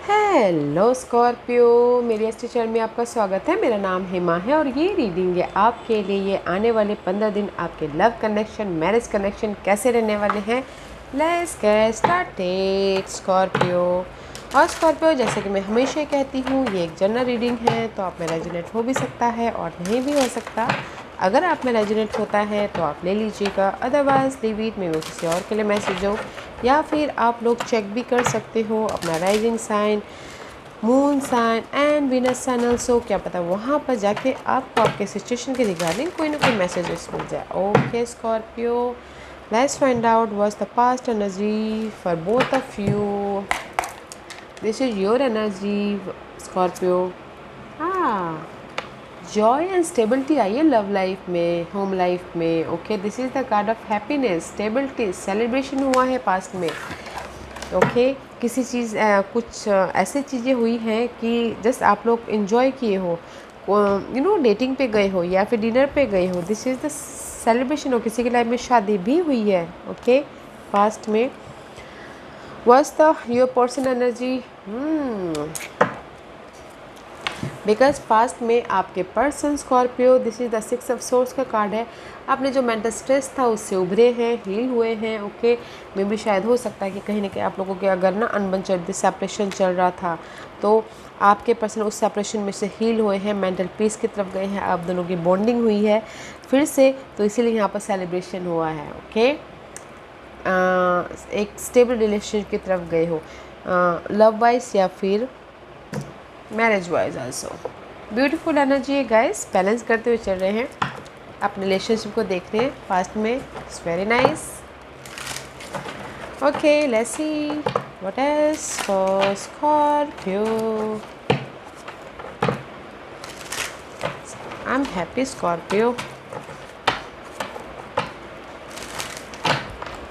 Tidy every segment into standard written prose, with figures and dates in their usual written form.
Hello Scorpio, मेरे इस channel में आपका स्वागत है। मेरा नाम हेमा है और ये रीडिंग है आपके लिए। ये आने वाले 15 दिन आपके लव कनेक्शन, मैरिज कनेक्शन कैसे रहने वाले हैं। Let's get started Scorpio. और स्कॉर्पियो, जैसे कि मैं हमेशा कहती हूँ, ये एक जनरल रीडिंग है, तो आप में रेजोनेट हो भी सकता है और नहीं भी हो सकता। अगर आप में रेजोनेट होता है तो आप ले लीजिएगा, अदरवाइज लीव इट, में वो किसी और के लिए मैसेज हो। या फिर आप लोग चेक भी कर सकते हो अपना rising sign, moon sign and Venus sign also. क्या पता वहाँ पर जाके आपको आपके सिचुएशन के रिगार्डिंग कोई ना कोई मैसेजेस मिल जाए। Okay Scorpio, let's find out what's the past energy for both of you. This is your energy Scorpio. हाँ, जॉय एंड स्टेबिलिटी आई है लव लाइफ में, होम लाइफ में। Okay, this is the card of happiness, stability, celebration हुआ है past में। Okay, किसी चीज़ कुछ ऐसी चीज़ें हुई हैं कि जस्ट आप लोग इन्जॉय किए हो, डेटिंग पे गए हो या फिर डिनर पे गए हो। दिस इज़ द सेलिब्रेशन हो। किसी की लाइफ में शादी भी हुई है। ओके, पास्ट में what's the your person energy. Because past में आपके person Scorpio, this is the six of swords का कार्ड है। आपने जो मेंटल स्ट्रेस था उससे उभरे हैं, हील हुए हैं। ओके, मे भी शायद हो सकता है कि कहीं ना कहीं आप लोगों के अगर ना अनबन सेपरेशन चल रहा था तो आपके पर्सन उस सेपरेशन में से हील हुए हैं, मेंटल पीस की तरफ गए हैं, आप दोनों की बॉन्डिंग हुई है फिर से, तो इसीलिए यहाँ पर सेलिब्रेशन हुआ है। ओके, एक स्टेबल रिलेशनशिप की तरफ गए हो, लव वाइज या फिर marriage wise also. Beautiful energy है गाइस, बैलेंस करते हुए चल रहे हैं, अपने रिलेशनशिप को देख रहे हैं पास्ट में। It's very nice. Okay, let's see what else for Scorpio. I am happy Scorpio.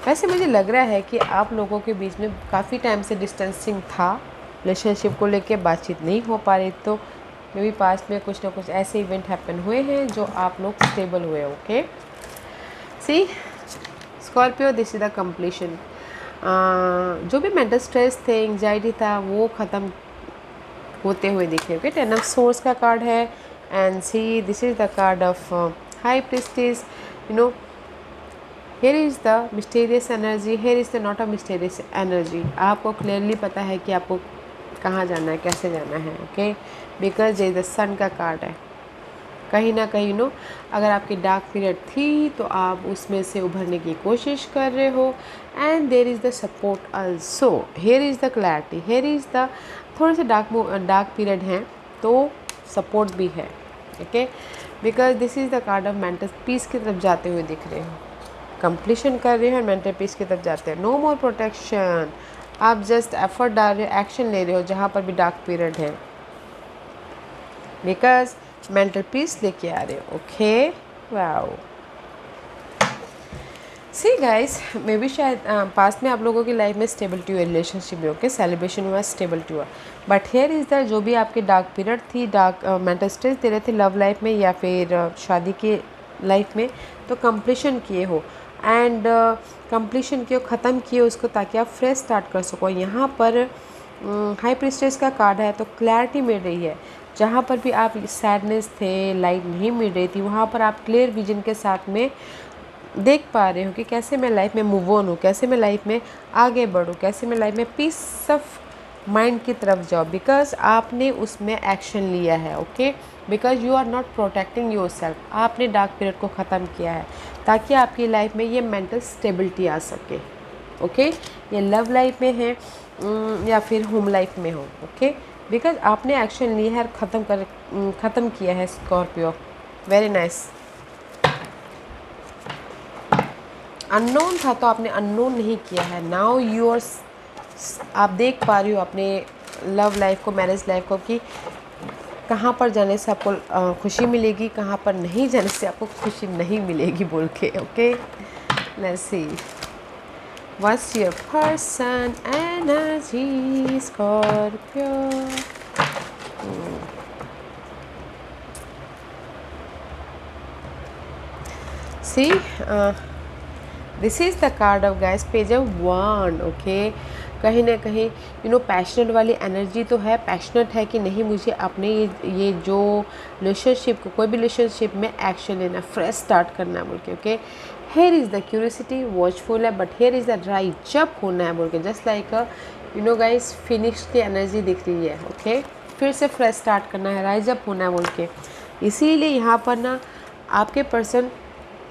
वैसे मुझे लग रहा है कि आप लोगों के बीच में काफ़ी टाइम से डिस्टेंसिंग था, रिलेशनशिप को लेके बातचीत नहीं हो पा रही, तो मे भी पास्ट में कुछ ना कुछ ऐसे इवेंट हैपन हुए हैं जो आप लोग स्टेबल हुए। Okay, see Scorpio, this is the completion. जो भी मेंटल स्ट्रेस थे, एंजाइटी था, वो ख़त्म होते हुए दिख रहे। ओके, टेन ऑफ सोर्स का कार्ड है and see this is the card of high priestess. here is the mysterious energy, here is the not a mysterious energy। आपको क्लियरली पता है कि आपको कहाँ जाना है, कैसे जाना है। ओके, बिकॉज ये द सन का कार्ड है। कहीं ना कहीं अगर आपकी डार्क पीरियड थी तो आप उसमें से उभरने की कोशिश कर रहे हो and there is the support also. Here is the clarity, here is the थोड़े से डार्क पीरियड हैं तो सपोर्ट भी है। Okay, because this is the card of mental peace की तरफ जाते हुए दिख रहे हो, कंप्लीशन कर रहे हो और मेंटल पीस की तरफ जाते हैं। नो मोर प्रोटेक्शन, आप जस्ट एफर्ट डाल रहे हो, एक्शन ले रहे हो जहाँ पर भी डार्क पीरियड है, बिकॉज मेंटल पीस लेके आ रहे हो। Okay, wow. सी गाइस, मे भी शायद पास्ट में आप लोगों की लाइफ में स्टेबिलिटी हुई रिलेशनशिप में। ओके, सेलिब्रेशन हुआ, स्टेबिलिटी हुआ, बट हेयर इज़ द जो भी आपकी डार्क पीरियड थी, डार्क मेंटल स्ट्रेस दे रहे थे लव लाइफ में या फिर शादी की लाइफ में, तो कंप्लीशन किए हो एंड कंप्लीशन किए, ख़त्म किए उसको ताकि आप फ्रेश स्टार्ट कर सको। यहाँ पर हाई प्रीस्टेस का कार्ड है तो क्लैरिटी मिल रही है। जहाँ पर भी आप सैडनेस थे, लाइट नहीं मिल रही थी, वहाँ पर आप क्लियर विजन के साथ में देख पा रहे हो कि कैसे मैं लाइफ में मूव ऑन हूँ, कैसे मैं लाइफ में आगे बढ़ूँ, कैसे मैं लाइफ में पीस ऑफ माइंड की तरफ जाओ, बिकॉज आपने उसमें एक्शन लिया है। Okay, because you are not protecting yourself. आपने डार्क पीरियड को ख़त्म किया है ताकि आपकी लाइफ में ये मेंटल स्टेबिलिटी आ सके। ओके, ये लव लाइफ में है या फिर होम लाइफ में हो। ओके, बिकॉज आपने एक्शन लिया है और ख़त्म किया है स्कॉर्पियो। Very nice. अननोन था तो आपने अननोन नहीं किया है। नाउ यूर आप देख पा रही हो अपने लव लाइफ को, मैरिज लाइफ को, कि कहाँ पर जाने से आपको खुशी मिलेगी, कहाँ पर नहीं जाने से आपको खुशी नहीं मिलेगी बोल के। Okay, let's see what's your person energy Scorpio. See this is the card of guys, page of one. Okay, कहीं ना कहीं पैशनेट वाली एनर्जी तो है, पैशनेट है कि नहीं मुझे अपने ये जो रिलेशनशिप को, कोई भी रिलेशनशिप में एक्शन लेना, फ्रेश स्टार्ट करना है बोल के। Okay, here is the curiosity, watchful है, but here is the right जब होना है बोल के। जस्ट लाइक गाइस फिनिश की एनर्जी दिख रही है। ओके, फिर से फ्रेश स्टार्ट करना है, राइज अप होना है बोल के। इसीलिए यहाँ पर ना आपके पर्सन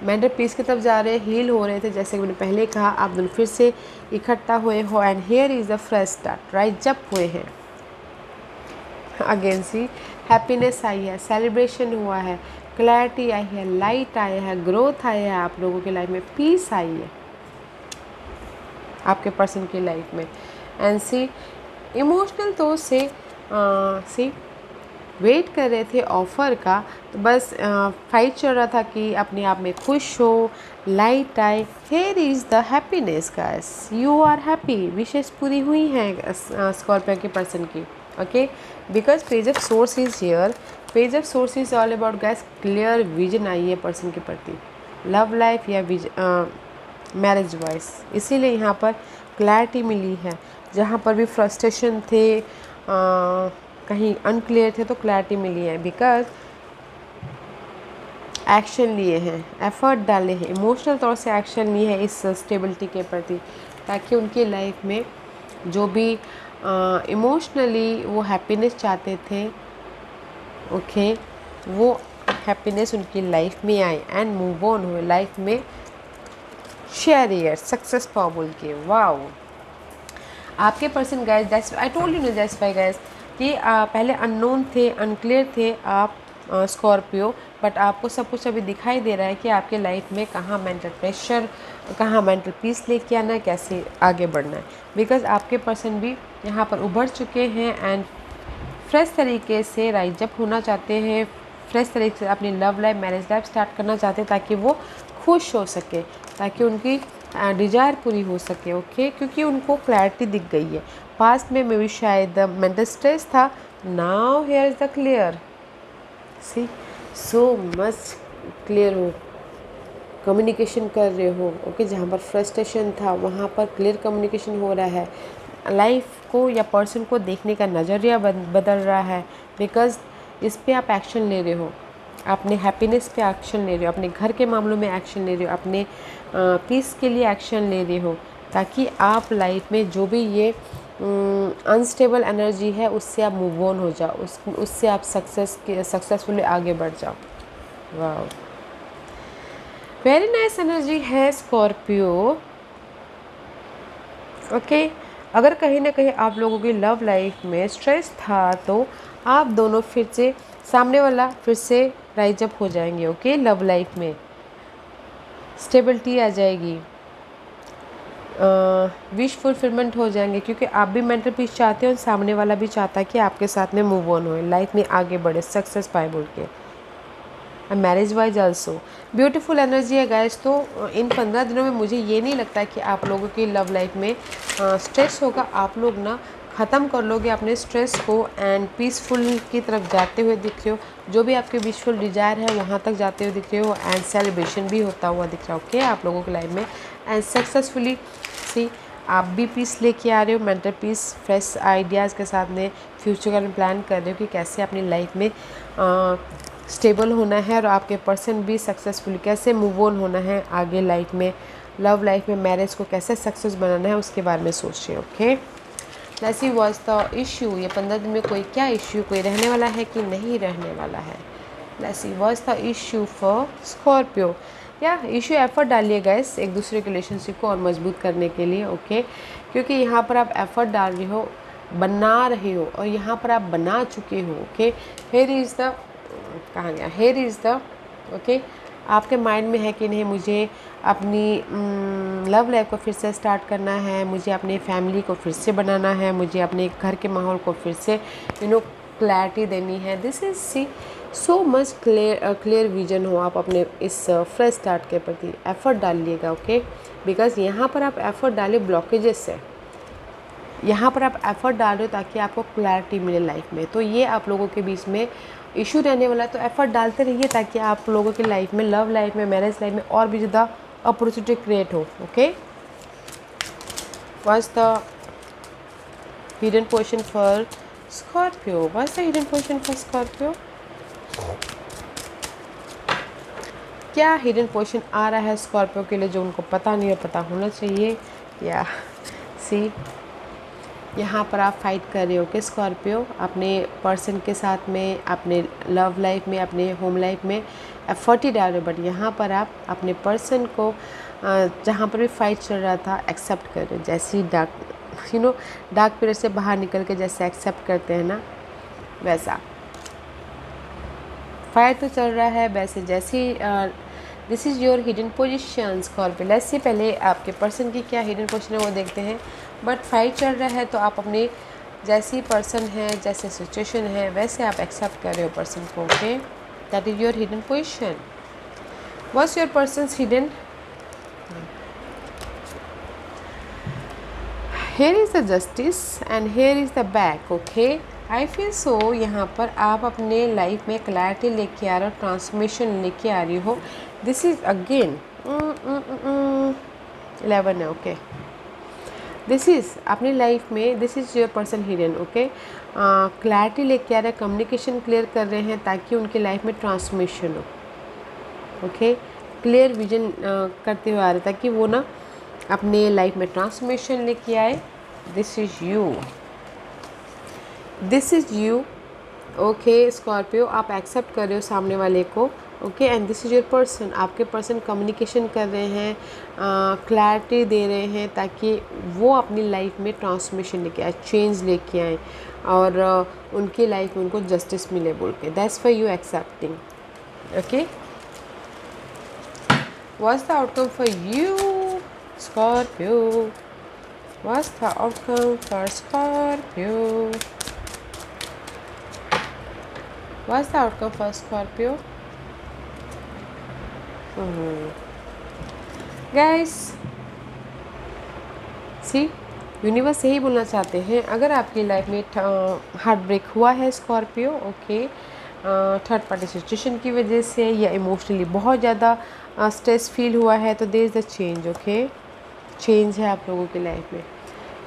मेंटल पीस की तरफ जा रहे हैं, हील हो रहे थे, जैसे कि मैंने पहले कहा। आप दोनों फिर से इकट्ठा हुए हो and hair is the fresh start, right जब हुए हैं। अगेन सी हैप्पीनेस आई है, सेलिब्रेशन हुआ है, क्लैरिटी आई है, लाइट आया है, ग्रोथ आया है, आप लोगों की लाइफ में पीस आई है आपके पर्सन की लाइफ में। एंड सी इमोशनल तो से सी वेट कर रहे थे ऑफ़र का, तो बस फाइट चल रहा था कि अपने आप में खुश हो, लाइट आए। Here is the happiness guys, you are happy, विशेष पूरी हुई हैं स्कॉर्पियो के पर्सन की। Okay, because page of swords is here. Page of swords is all about guys clear vision आई है पर्सन के प्रति, लव लाइफ या मैरिज वाइज। इसीलिए यहाँ पर क्लैरिटी मिली है। जहाँ पर भी फ्रस्ट्रेशन थे, कहीं अनक्लियर थे, तो क्लैरिटी मिली है। बिकॉज एक्शन लिए हैं, एफर्ट डाले हैं, इमोशनल तौर से एक्शन लिए हैं इस स्टेबिलिटी के प्रति, ताकि उनकी लाइफ में जो भी इमोशनली वो हैप्पीनेस चाहते थे, ओके, वो हैप्पीनेस उनकी लाइफ में आए एंड मूव ऑन हुए लाइफ में। शेयर ईयर सक्सेस पाओ बोल के। वाओ, आपके person guys, that's I told you know that's why guys कि पहले अननोन थे, अनक्लियर थे आप स्कॉर्पियो, बट आपको सब कुछ अभी दिखाई दे रहा है कि आपके लाइफ में कहाँ मेंटल प्रेशर, कहाँ मेंटल पीस लेके आना है, कैसे आगे बढ़ना है। बिकॉज आपके पर्सन भी यहाँ पर उभर चुके हैं एंड फ्रेश तरीके से राइज अप होना चाहते हैं, फ्रेश तरीके से अपनी love life, marriage life start करना चाहते हैं, ताकि वो खुश हो सके, ताकि उनकी डिज़ायर पूरी हो सके। ओके, क्योंकि उनको क्लैरिटी दिख गई है। पास्ट में भी शायद मेंटल स्ट्रेस था, now here is the clear, see so much clear हो, कम्युनिकेशन कर रहे हो। ओके, जहाँ पर फ्रस्ट्रेशन था वहाँ पर क्लियर कम्युनिकेशन हो रहा है। लाइफ को या पर्सन को देखने का नज़रिया बदल रहा है। बिकॉज इस पे आप एक्शन ले रहे हो, अपने हैप्पीनेस पे एक्शन ले रहे हो, अपने घर के मामलों में एक्शन ले रहे हो, अपने पीस के लिए एक्शन ले रहे हो, ताकि आप लाइफ में जो भी ये अनस्टेबल एनर्जी है उससे आप मूव ऑन हो जाओ, उससे आप सक्सेसफुली आगे बढ़ जाओ। वाह, वेरी नाइस एनर्जी है स्कॉर्पियो। ओके, अगर कहीं ना कहीं आप लोगों की लव लाइफ में स्ट्रेस था, तो आप दोनों फिर से, सामने वाला फिर से राइज अप हो जाएंगे। ओके, लव लाइफ में स्टेबिलिटी आ जाएगी, विश फुलफिलमेंट हो जाएंगे, क्योंकि आप भी मेंटल पीस चाहते हो और सामने वाला भी चाहता है कि आपके साथ में मूव ऑन होए, लाइफ में आगे बढ़े, सक्सेस पाए बोल के। Marriage wise also beautiful energy है गाइस। तो इन 15 दिनों में मुझे ये नहीं लगता कि आप लोगों की लव लाइफ में स्ट्रेस होगा। आप लोग ना ख़त्म कर लोगे अपने स्ट्रेस को एंड पीसफुल की तरफ जाते हुए दिख रहे हो। जो भी आपके विशफुल डिज़ायर है वहाँ तक जाते हुए दिख रहे हो एंड सेलिब्रेशन भी होता हुआ दिख रहा है। ओके, आप लोगों की लाइफ में एंड सक्सेसफुली सी आप भी पीस लेके आ रहे हो, मेंटल पीस, फ्रेश आइडियाज़ के साथ में फ्यूचर का प्लान कर रहे हो कि कैसे अपनी लाइफ में स्टेबल होना है, और आपके पर्सन भी सक्सेसफुली कैसे मूव ऑन होना है आगे लाइफ में, लव लाइफ में, मैरिज को कैसे सक्सेस बनाना है उसके बारे में सोच रहे हो। Okay, let's see what's the issue. ये 15 दिन में कोई क्या इश्यू, कोई रहने वाला है कि नहीं रहने वाला है। Let's see what's the issue for Scorpio. या इश्यू एफर्ट डालिए गाइस एक दूसरे के रिलेशनशिप को और मजबूत करने के लिए। ओके, क्योंकि यहाँ पर आप एफर्ट डाल रहे हो, बना रहे हो, और यहाँ पर आप बना चुके हो। ओके, हियर इज़ द, कहाँ गया, हियर इज़ द, ओके, आपके माइंड में है कि नहीं मुझे अपनी लव लाइफ को फिर से स्टार्ट करना है, मुझे अपने फैमिली को फिर से बनाना है, मुझे अपने घर के माहौल को फिर से क्लैरिटी देनी है। This is see so much clear vision हो आप अपने इस फ्रेश स्टार्ट के प्रति। एफर्ट डालिएगा। ओके, बिकॉज यहाँ पर आप एफर्ट डालिए ब्लॉकेजेस से, यहाँ पर आप एफर्ट डाल रहे हो ताकि आपको क्लैरिटी मिले लाइफ में। तो ये आप लोगों के बीच में इशू रहने वाला है, तो एफर्ट डालते रहिए ताकि आप लोगों की लाइफ में, लव लाइफ में, मैरिज लाइफ में और भी ज़्यादा अपॉर्चुनिटी क्रिएट हो। Okay, what's the hidden position for Scorpio. What's the hidden position for Scorpio? क्या हिडन पोजीशन आ रहा है स्कॉर्पियो के लिए जो उनको पता नहीं है, पता होना चाहिए। या सी यहाँ पर आप फाइट कर रहे हो कि स्कॉर्पियो अपने पर्सन के साथ में, अपने लव लाइफ में, अपने होम लाइफ में एफर्ट ही डाल रहे हो, बट यहाँ पर आप अपने पर्सन को जहाँ पर भी फाइट चल रहा था एक्सेप्ट कर रहे हो। जैसे ही डार्क पीरियड से बाहर निकल के जैसे एक्सेप्ट करते हैं ना, वैसा फाइट तो चल रहा है। वैसे जैसे this is your hidden position Scorpio. Let's say पहले आपके पर्सन की क्या हिडन पोजिशन है वो देखते हैं। बट फाइट चल रहा है तो आप अपने जैसी पर्सन है, जैसे सिचुएशन है, वैसे आप एक्सेप्ट कर रहे हो पर्सन को। Okay, that is your hidden position. What's your persons hidden? Hair is the justice and hair is the back. Okay, I feel so यहाँ पर आप अपने लाइफ में क्लैरिटी लेके आ रहे हो, ट्रांसफॉर्मेशन लेके आ रही हो। दिस इज़ अगेन 11 है। ओके, दिस इज़ अपनी लाइफ में, this is your person hidden. Okay, clarity लेके आ रहे हैं, कम्युनिकेशन क्लियर कर रहे हैं ताकि उनकी लाइफ में ट्रांसफॉर्मेशन हो। ओके, क्लियर विजन करते हुए आ रहे ताकि वो ना अपने लाइफ में ट्रांसफॉर्मेशन लेके आए। This is you, this is you. Okay Scorpio, आप एक्सेप्ट कर रहे हो सामने वाले को। Okay, and this is your person. आपके पर्सन कम्युनिकेशन कर रहे हैं, क्लैरिटी दे रहे हैं ताकि वो अपनी लाइफ में ट्रांसफॉर्मेशन लेके आए, चेंज लेके आए और उनकी लाइफ में उनको जस्टिस मिले बोल के। That's for you accepting. Okay, what's the outcome for you Scorpio? What's the outcome for Scorpio? What's the outcome for Scorpio? Guys, see, universe यही बोलना चाहते हैं। अगर आपकी लाइफ में हार्ट ब्रेक हुआ है Scorpio, okay, third party situation की वजह से या इमोशनली बहुत ज़्यादा स्ट्रेस फील हुआ है, तो there is the change. Okay, change है आप लोगों की लाइफ में।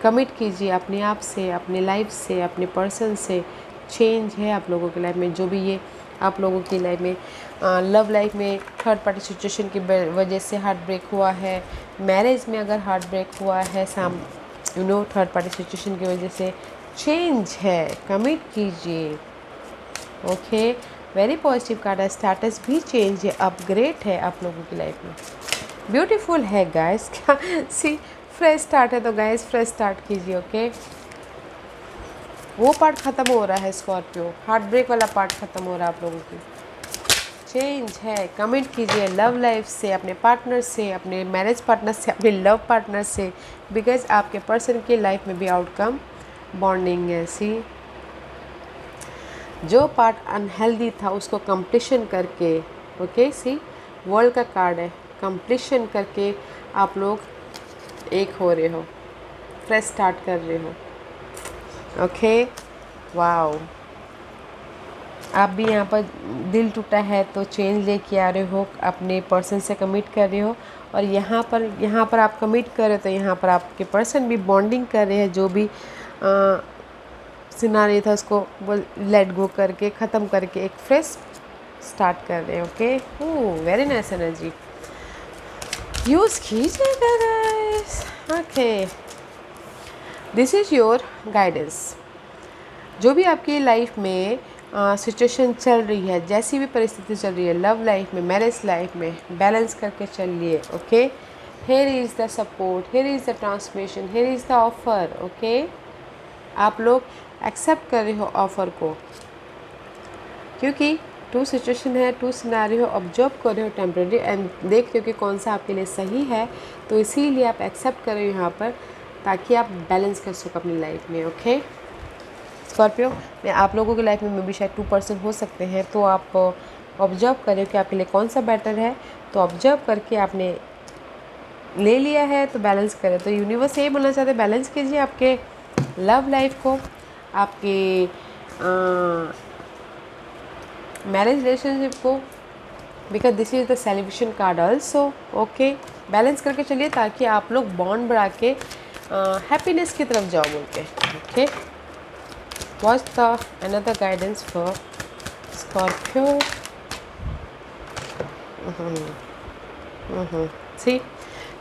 कमिट कीजिए अपने आप से, अपने लाइफ से, अपने पर्सन से। चेंज है आप लोगों की लाइफ में। जो भी ये आप लोगों की लाइफ में लव लाइफ में थर्ड पार्टी सिचुएशन की वजह से हार्ट ब्रेक हुआ है, मैरिज में अगर हार्ट ब्रेक हुआ है थर्ड पार्टी सिचुएशन की वजह से, चेंज है, कमिट कीजिए। ओके, वेरी पॉजिटिव कार्ड है। स्टेटस भी चेंज है, अपग्रेड है आप लोगों की लाइफ में। ब्यूटीफुल है गाइस। क्या सी, फ्रेश स्टार्ट है तो गाइस फ्रेश स्टार्ट कीजिए। ओके, वो पार्ट ख़त्म हो रहा है स्कॉर्पियो, हार्ट ब्रेक वाला पार्ट ख़त्म हो रहा है आप लोगों की। चेंज है, कमिट कीजिए लव लाइफ से, अपने पार्टनर से, अपने मैरिज पार्टनर से, अपने लव पार्टनर से, बिकॉज आपके पर्सन की लाइफ में भी आउटकम बॉन्डिंग है। सी, जो पार्ट अनहेल्दी था उसको कंप्लीशन करके, ओके, सी वर्ल्ड का कार्ड है, कंप्लीशन करके आप लोग एक हो रहे हो, फ्रेश स्टार्ट कर रहे हो। ओके, वाओ, आप भी यहाँ पर दिल टूटा है तो चेंज लेके आ रहे हो, अपने पर्सन से कमिट कर रहे हो। और यहाँ पर आप कमिट कर रहे हो तो यहाँ पर आपके पर्सन भी बॉन्डिंग कर रहे हैं। जो भी सिनारियो था उसको वो लेट गो करके, ख़त्म करके एक फ्रेश स्टार्ट कर रहे हैं। Okay, very nice energy use कीजिएगा guys. Okay, this is your guidance. जो भी आपकी लाइफ में सिचुएशन चल रही है, जैसी भी परिस्थिति चल रही है, लव लाइफ में, मैरिज लाइफ में, बैलेंस करके चलिए। Okay, here is the support, hair is the transformation, hair is the offer. Okay, आप लोग एक्सेप्ट कर रहे हो ऑफ़र को, क्योंकि टू सिचुएशन है, टू सिनेरियो, ऑब्जर्व कर रहे हो टेम्परेरी एंड देख रहे हो कि कौन सा आपके लिए सही है, तो इसीलिए आप एक्सेप्ट कर रहे हो यहाँ पर ताकि आप बैलेंस कर सको अपनी लाइफ में। ओके स्कॉर्पियो, मैं आप लोगों की लाइफ में भी शायद 2% हो सकते हैं, तो आप ऑब्जर्व करें कि आपके लिए कौन सा बेटर है, तो ऑब्जर्व करके आपने ले लिया है तो बैलेंस करें। तो यूनिवर्स यही बोलना चाहते हैं, बैलेंस कीजिए आपके लव लाइफ को, आपके मैरिज रिलेशनशिप को, because this is the celebration card also. Okay, balance करके चलिए ताकि आप लोग बॉन्ड बढ़ा के हैप्पीनेस की तरफ जाओ बोल के। Okay, what's the another guidance for Scorpio? See,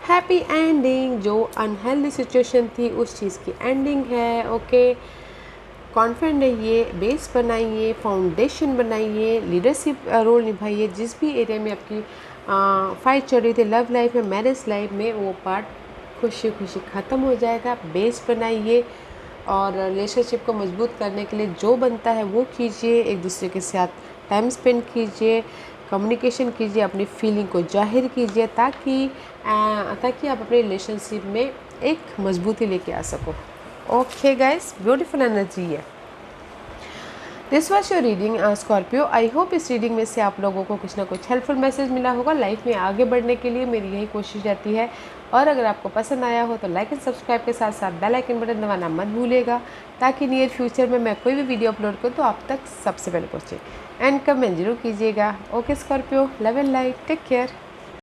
happy ending. जो अनहेल्दी सिचुएशन थी उस चीज़ की एंडिंग है। ओके, कॉन्फिडेंट रहिए, बेस बनाइए, फाउंडेशन बनाइए, लीडरशिप रोल निभाइए। जिस भी एरिया में आपकी फाइट चल रही थी, लव लाइफ में, मैरिज लाइफ में, वो पार्ट खुशी खुशी ख़त्म हो जाएगा। बेस बनाइए और रिलेशनशिप को मजबूत करने के लिए जो बनता है वो कीजिए। एक दूसरे के साथ टाइम स्पेंड कीजिए, कम्युनिकेशन कीजिए, अपनी फीलिंग को जाहिर कीजिए, ताकि आप अपने रिलेशनशिप में एक मजबूती लेके आ सको। ओके गाइस, ब्यूटीफुल एनर्जी है। This was your reading Scorpio. I hope इस रीडिंग में से आप लोगों को कुछ ना कुछ हेल्पफुल मैसेज मिला होगा। लाइफ में आगे बढ़ने के लिए मेरी यही कोशिश रहती है। और अगर आपको पसंद आया हो तो लाइक एंड सब्सक्राइब के साथ साथ बेल आइकन बटन दबाना मत भूलिएगा, ताकि नियर फ्यूचर में मैं कोई भी वीडियो अपलोड करूँ तो आप तक सबसे पहले पहुँचे। एंड कमेंट जरूर कीजिएगा। Okay Scorpio, love and light, take care.